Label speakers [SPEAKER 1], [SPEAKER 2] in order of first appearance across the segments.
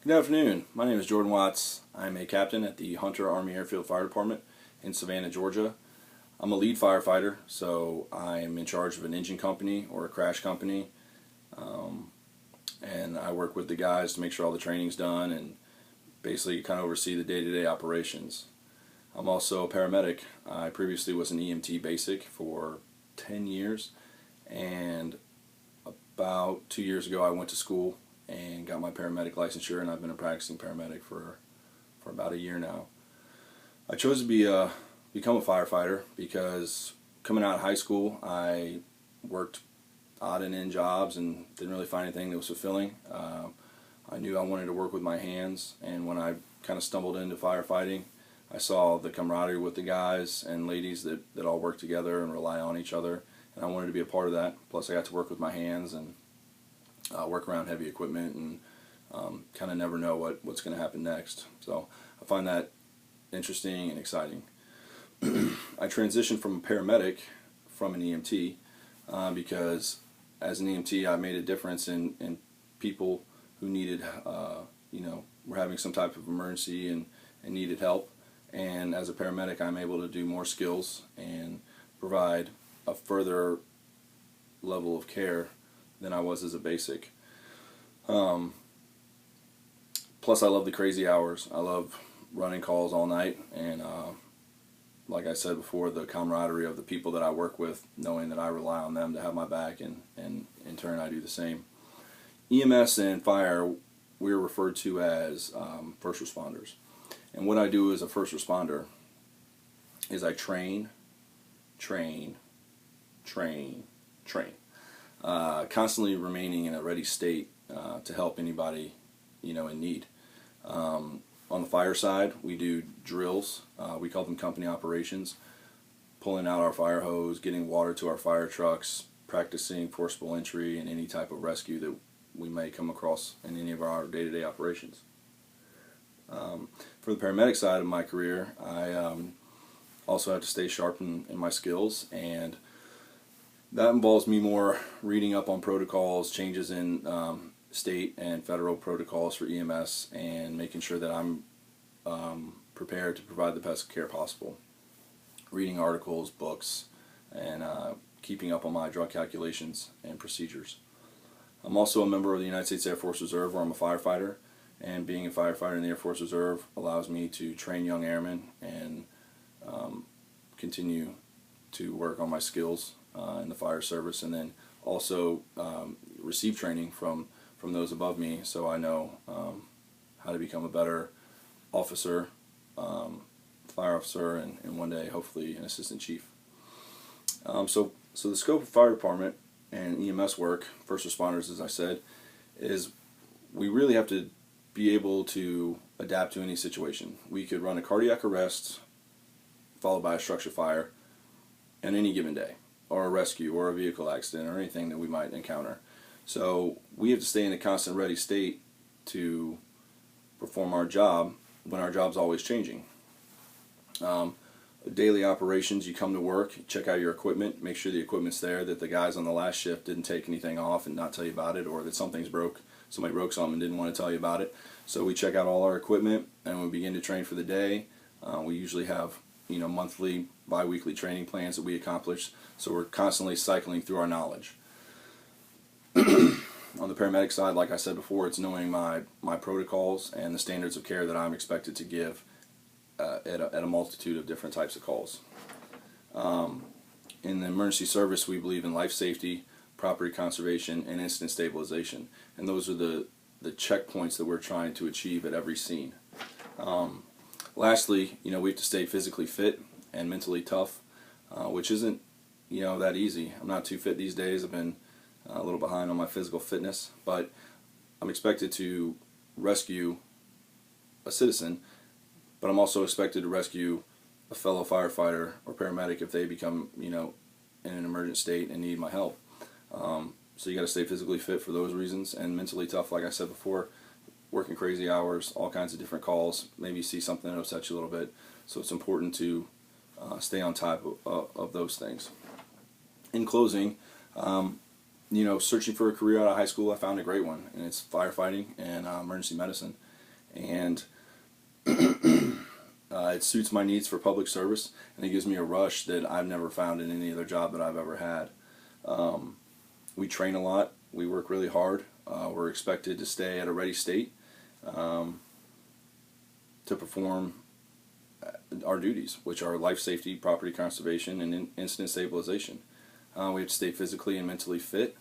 [SPEAKER 1] Good afternoon. My name is Jordan Watts. I'm a captain at the Hunter Army Airfield Fire Department in Savannah, Georgia. I'm a lead firefighter, so I'm in charge of an engine company or a crash company, and I work with the guys to make sure all the training's done and basically kind of oversee the day-to-day operations. I'm also a paramedic. I previously was an EMT basic for 10 years, and about 2 years ago I went to school and got my paramedic licensure, and I've been a practicing paramedic for about a year now. I chose to become a firefighter because coming out of high school I worked odd and end jobs and didn't really find anything that was fulfilling. I knew I wanted to work with my hands, and when I kind of stumbled into firefighting, I saw the camaraderie with the guys and ladies that all work together and rely on each other, and I wanted to be a part of that. Plus I got to work with my hands and work around heavy equipment and kind of never know what's going to happen next. So I find that interesting and exciting. I transitioned from a paramedic from an EMT because as an EMT I made a difference in people who needed, were having some type of emergency and needed help. And as a paramedic I'm able to do more skills and provide a further level of care than I was as a basic. Plus I love the crazy hours. I love running calls all night, and like I said before, the camaraderie of the people that I work with, knowing that I rely on them to have my back, and in turn I do the same. EMS and fire, we're referred to as first responders. And what I do as a first responder is I train, constantly remaining in a ready state to help anybody in need. On the fire side, we do drills. We call them company operations, pulling out our fire hose, getting water to our fire trucks, practicing forcible entry and any type of rescue that we may come across in any of our day-to-day operations. For the paramedic side of my career, I also have to stay sharp in my skills, and that involves me more reading up on protocols, changes in state and federal protocols for EMS, and making sure that I'm prepared to provide the best care possible. Reading articles, books, and keeping up on my drug calculations and procedures. I'm also a member of the United States Air Force Reserve, where I'm a firefighter, and being a firefighter in the Air Force Reserve allows me to train young airmen and continue to work on my skills in the fire service, and then also receive training from those above me, so I know how to become a better officer, fire officer, and one day hopefully an assistant chief. So the scope of fire department and EMS work, first responders as I said, is we really have to be able to adapt to any situation. We could run a cardiac arrest followed by a structure fire on any given day, or a rescue, or a vehicle accident, or anything that we might encounter. So we have to stay in a constant ready state to perform our job when our job's always changing. Daily operations, you come to work, check out your equipment, make sure the equipment's there, that the guys on the last shift didn't take anything off and not tell you about it, or that somebody broke something and didn't want to tell you about it. So we check out all our equipment and we begin to train for the day. We usually have monthly, bi-weekly training plans that we accomplish, so we're constantly cycling through our knowledge. On the paramedic side, like I said before, it's knowing my protocols and the standards of care that I'm expected to give at a multitude of different types of calls. In the emergency service, we believe in life safety, property conservation, and incident stabilization, and those are the checkpoints that we're trying to achieve at every scene. Lastly, we have to stay physically fit and mentally tough, which isn't that easy. I'm not too fit these days. I've been a little behind on my physical fitness, but I'm expected to rescue a citizen, but I'm also expected to rescue a fellow firefighter or paramedic if they become in an emergent state and need my help. So you got to stay physically fit for those reasons, and mentally tough, like I said before, working crazy hours, all kinds of different calls, maybe see something that upsets you a little bit. So it's important to stay on top of those things. In closing, searching for a career out of high school, I found a great one, and it's firefighting and emergency medicine. and it suits my needs for public service, and it gives me a rush that I've never found in any other job that I've ever had. We train a lot. We work really hard. We're expected to stay at a ready state to perform our duties, which are life safety, property conservation, and incident stabilization. We have to stay physically and mentally fit,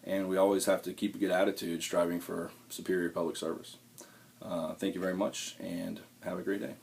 [SPEAKER 1] and we always have to keep a good attitude, striving for superior public service. Thank you very much, and have a great day.